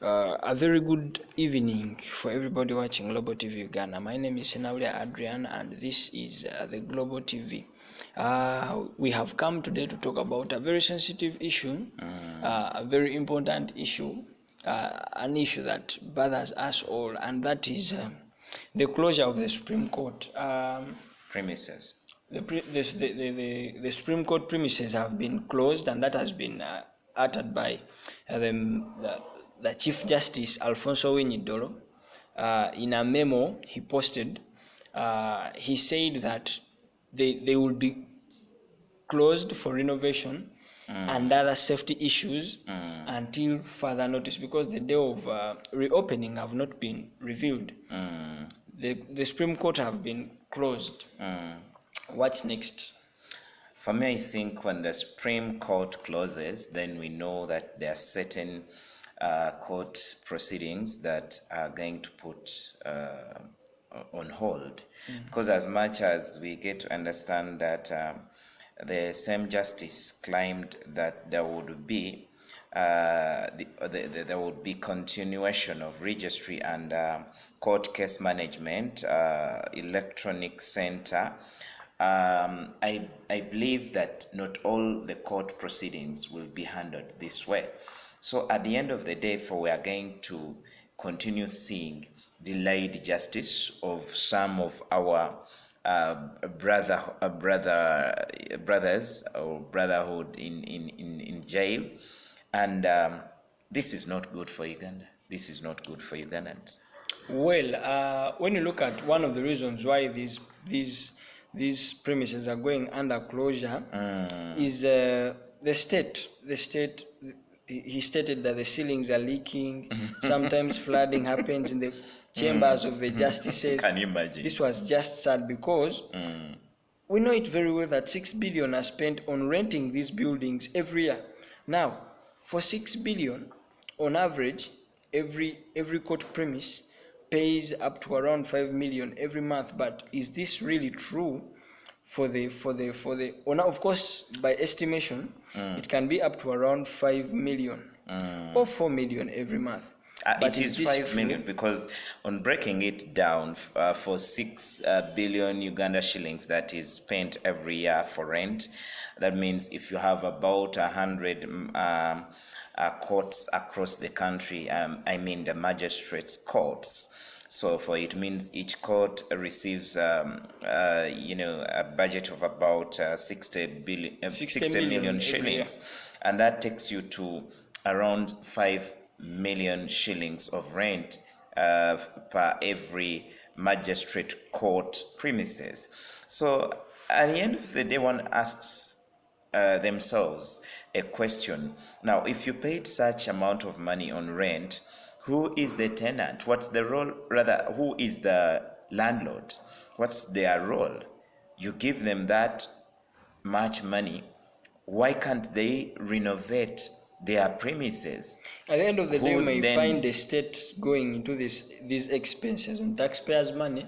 A very good evening for everybody watching Global TV Uganda. My name is Senaulia Adrian and this is the Global TV. We have come today to talk about a very sensitive issue, a very important issue, an issue that bothers us all, and that is the closure of the Supreme Court premises. The Supreme Court premises have been closed, and that has been uttered by the Chief Justice Alfonso Winyidoro. In a memo he posted, he said that they will be closed for renovation and other safety issues until further notice, because the day of reopening have not been revealed. The Supreme Court have been closed. What's next? For me, I think when the Supreme Court closes, then we know that there are certain court proceedings that are going to put on hold. Because as much as we get to understand that the same justice claimed that there would be there would be continuation of registry and court case management, electronic center. I believe that not all the court proceedings will be handled this way. So at the end of the day, we are going to continue seeing delayed justice of some of our brothers or brotherhood in jail, and this is not good for Uganda. This is not good for Ugandans. Well, when you look at one of the reasons why these premises are going under closure is the state. He stated that the ceilings are leaking. Sometimes flooding happens in the chambers of the justices. Can you imagine? This was just sad because we know it very well that 6 billion are spent on renting these buildings every year. Now, for 6 billion, on average, every court premise pays up to around 5 million every month. But is this really true? For the of course, by estimation, it can be up to around 5 million or 4 million every month. But it is 5 million because on breaking it down, for 6 billion Uganda shillings that is spent every year for rent, that means if you have about 100 courts across the country, I mean the magistrates' courts. So for it means each court receives a budget of about 60 million shillings, and that takes you to around 5 million shillings of rent per every magistrate court premises. So at the end of the day, one asks themselves a question. Now, if you paid such amount of money on rent, who is the tenant? What's the role? Rather, who is the landlord? What's their role? You give them that much money. Why can't they renovate their premises? At the end of the day, you may find the state going into these expenses on taxpayers' money.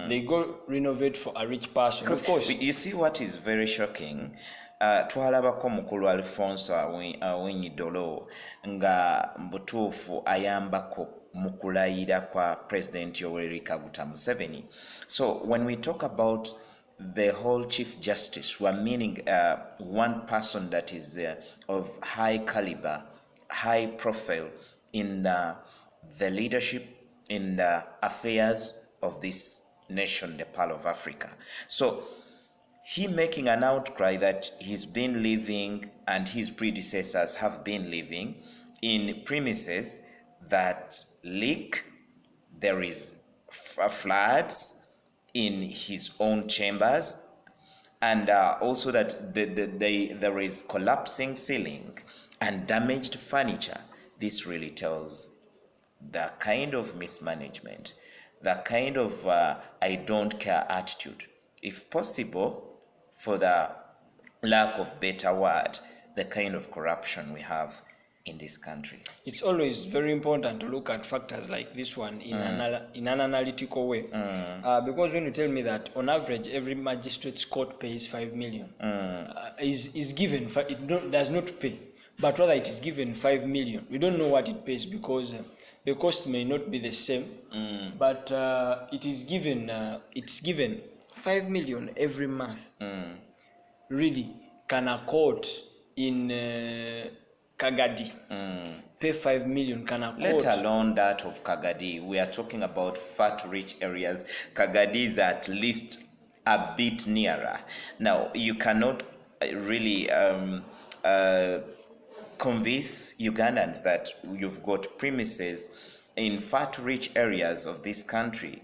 They go renovate for a rich person. Of course. You see what is very shocking? Twalabako mukulu Alfonso Winyidoro nga mbutuufu ayambako mukulayira kwa President Yoweri Kaguta Museveni. So when we talk about the whole Chief Justice, we're meaning one person that is of high caliber, high profile in the leadership, in the affairs of this nation, the Pearl of Africa. So he making an outcry that he's been living and his predecessors have been living in premises that leak, there is floods in his own chambers, and also that there is collapsing ceiling and damaged furniture. This really tells the kind of mismanagement, the kind of I don't care attitude. If possible, for the lack of better word, the kind of corruption we have in this country. It's always very important to look at factors like this one in an analytical way. Because when you tell me that on average every magistrate's court pays 5 million, is given, it does not pay. but rather it is given 5 million. We don't know what it pays because the cost may not be the same, but it's given 5 million every month. Really, can a court in Kagadi pay 5 million? Can a court? Let alone that of Kagadi, we are talking about fat-rich areas. Kagadi is at least a bit nearer. Now, you cannot really convince Ugandans that you've got premises in fat-rich areas of this country,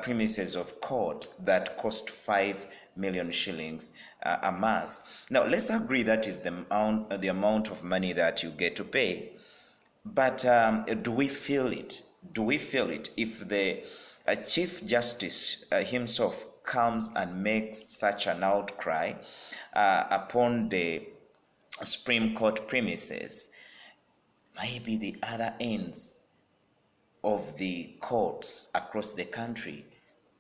premises of court that cost 5 million shillings a month. Now, let's agree that is the amount of money that you get to pay. But do we feel it? Do we feel it if the Chief Justice himself comes and makes such an outcry upon the Supreme Court premises? Maybe the other ends of the courts across the country,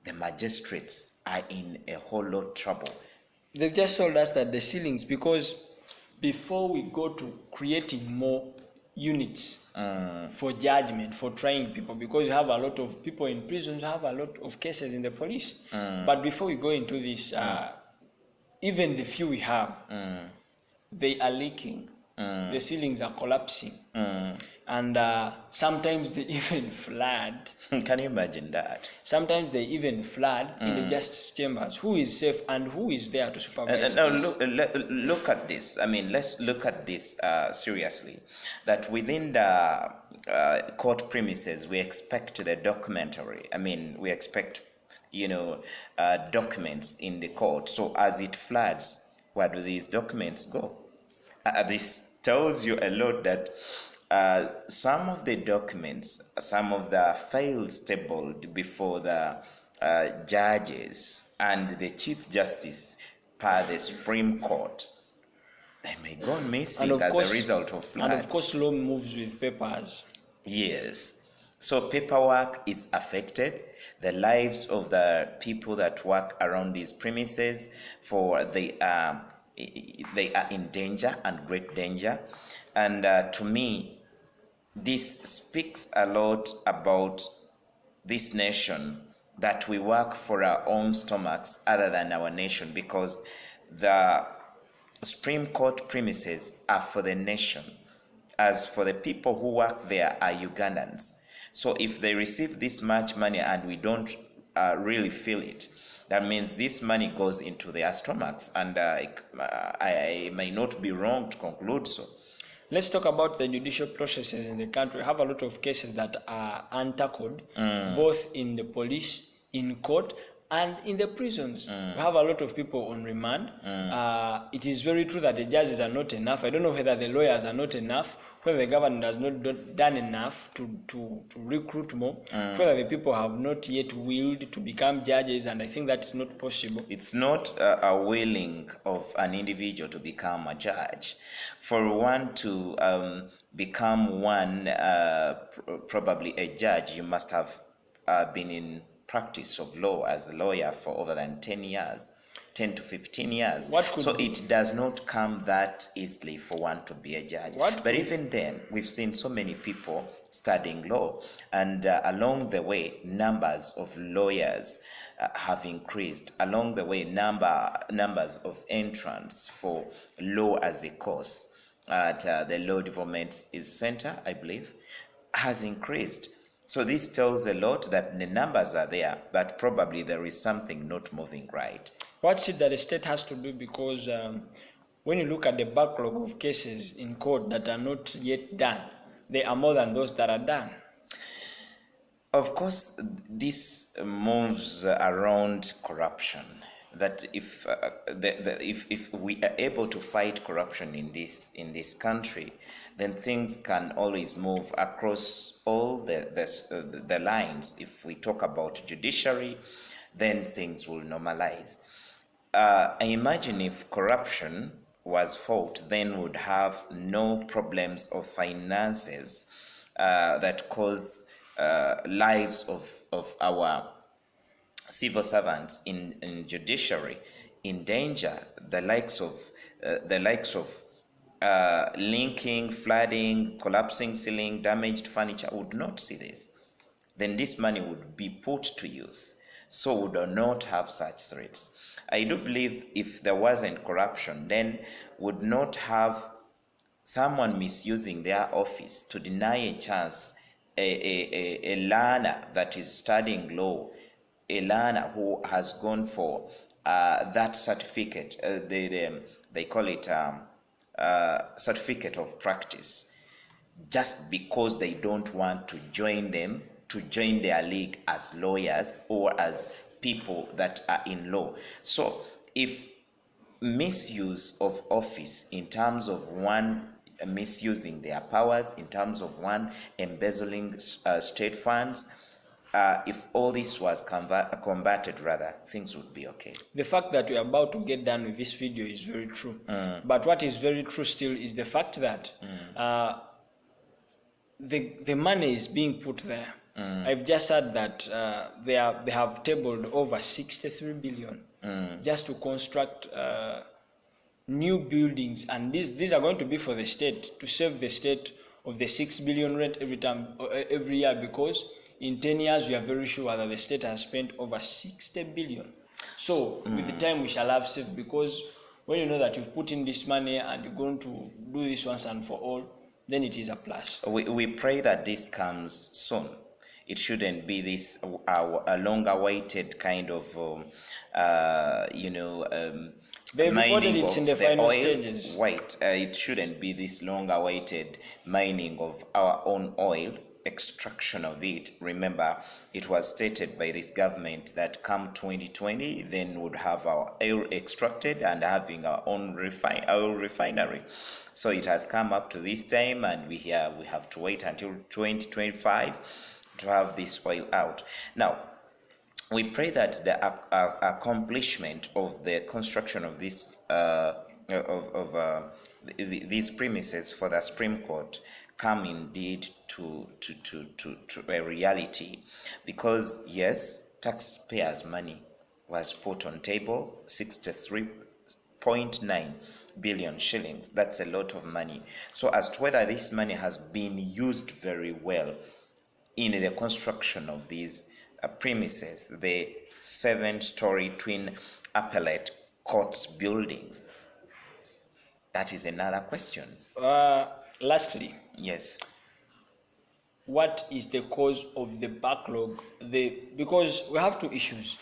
the magistrates are in a whole lot of trouble. They've just told us that the ceilings, because before we go to creating more units for judgment, for trying people, because you have a lot of people in prisons, you have a lot of cases in the police. But before we go into this, even the few we have, they are leaking. The ceilings are collapsing. And sometimes they even flood. Can you imagine that? Sometimes they even flood in the justice chambers. Who is safe and who is there to supervise now this? look at this. I mean, let's look at this seriously. That within the court premises, we expect the documentary. I mean, we expect, documents in the court. So as it floods, where do these documents go? This tells you a lot that some of the documents, some of the files tabled before the judges and the Chief Justice per the Supreme Court, they may go missing as a result of floods. And of course, law moves with papers. Yes. So paperwork is affected. The lives of the people that work around these premises, they are in danger and great danger. And to me, this speaks a lot about this nation, that we work for our own stomachs other than our nation, because the Supreme Court premises are for the nation. As for the people who work there are Ugandans. So if they receive this much money and we don't really feel it, that means this money goes into their stomachs, and I may not be wrong to conclude so. Let's talk about the judicial processes in the country. We have a lot of cases that are untackled, both in the police, in court, and in the prisons. We have a lot of people on remand. It is very true that the judges are not enough. I don't know whether the lawyers are not enough, whether the government has not done enough to recruit more, whether the people have not yet willed to become judges, and I think that's not possible. It's not a willing of an individual to become a judge. For one to become probably a judge, you must have been in practice of law as a lawyer for over than 10 years. 10 to 15 years. So it does not come that easily for one to be a judge. But even then, we've seen so many people studying law, and along the way, numbers of lawyers have increased. Along the way, numbers of entrants for law as a course at the Law Development Center, I believe, has increased. So this tells a lot that the numbers are there, but probably there is something not moving right. What's it that the state has to do? Because when you look at the backlog of cases in court that are not yet done, they are more than those that are done. Of course, this moves around corruption. That if we are able to fight corruption in this country, then things can always move across all the lines. If we talk about judiciary, then things will normalize. I imagine if corruption was fought, then would have no problems of finances that cause lives of our civil servants in judiciary in danger. The likes of linking, flooding, collapsing ceiling, damaged furniture would not see this. Then this money would be put to use. So we do not have such threats. I do believe if there wasn't corruption, then would not have someone misusing their office to deny a chance a learner that is studying law, a learner who has gone for that certificate, they call it certificate of practice, just because they don't want to join their league as lawyers or as people that are in law. So if misuse of office in terms of one misusing their powers, in terms of one embezzling state funds, if all this was combated, rather, things would be okay. The fact that we're about to get done with this video is very true. But what is very true still is the fact that the money is being put there. I've just said that they have tabled over 63 billion just to construct new buildings, and these are going to be for the state, to save the state of the 6 billion rent every year, because in 10 years we are very sure that the state has spent over 60 billion. So with the time we shall have saved, because when you know that you've put in this money and you're going to do this once and for all, then it is a plus. We pray that this comes soon. It shouldn't be this a long-awaited kind of, They've reported it's in the final oil. stages. Wait, it shouldn't be this long-awaited mining of our own oil, extraction of it. Remember, it was stated by this government that come 2020, then would have our oil extracted and having our own oil refinery. So it has come up to this time, and we have to wait until 2025 to have this oil out. Now, we pray that the accomplishment of the construction of this these premises for the Supreme Court come indeed to a reality, because yes, taxpayers' money was put on table, 63.9 billion shillings. That's a lot of money. So as to whether this money has been used very well in the construction of these premises, the 7-story twin appellate courts buildings, that is another question. Lastly, yes, what is the cause of the backlog? Because we have two issues.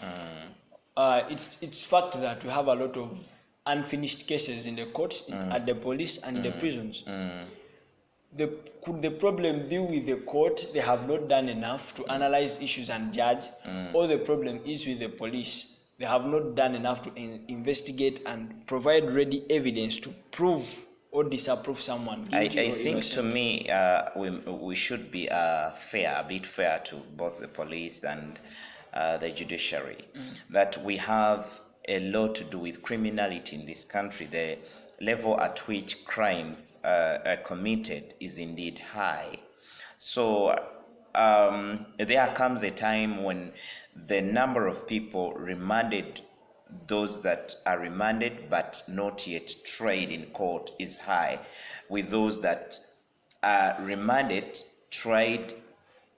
It's fact that we have a lot of unfinished cases in the courts, at the police and the prisons. Could the problem be with the court? They have not done enough to analyze issues and judge, or the problem is with the police? They have not done enough to investigate and provide ready evidence to prove or disapprove someone guilty. I think innocent. To me, we should be a bit fair to both the police and the judiciary. That we have a lot to do with criminality in this country. The level at which crimes are committed is indeed high. So there comes a time when the number of people remanded, those that are remanded but not yet tried in court, is high, with those that are remanded, tried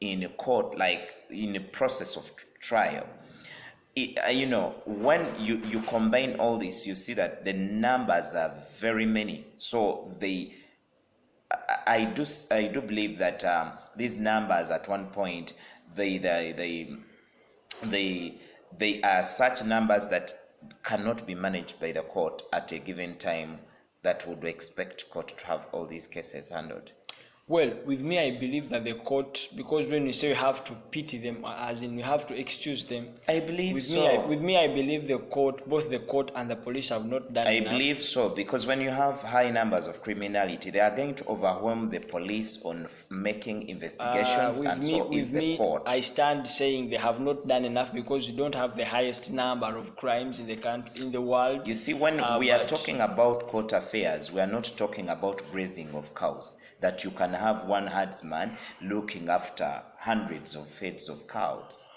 in a court, like in a process of trial. When you combine all this, you see that the numbers are very many. So I do believe that these numbers at one point they are such numbers that cannot be managed by the court at a given time, that would expect court to have all these cases handled. Well, with me, I believe that the court, because when we say we have to pity them, as in we have to excuse them, I believe with so. With me, I believe the court, both the court and the police, have not done enough. I believe so, because when you have high numbers of criminality, they are going to overwhelm the police on making investigations, and so is the court. I stand saying they have not done enough, because you don't have the highest number of crimes in the country, in the world. You see, when we are talking about court affairs, we are not talking about grazing of cows, that you can have one herdsman looking after hundreds of heads of cows.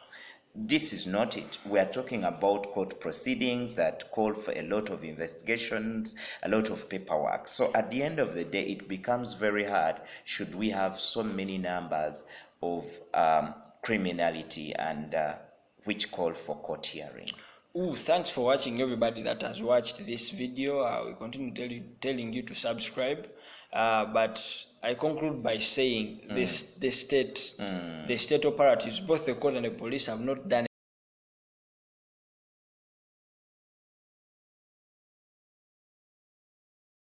this is not it. We are talking about court proceedings that call for a lot of investigations, a lot of paperwork. So at the end of the day, it becomes very hard should we have so many numbers of criminality and which call for court hearing. Thanks for watching, everybody that has watched this video. We continue telling you to subscribe, but I conclude by saying the state operatives, both the court and the police, have not done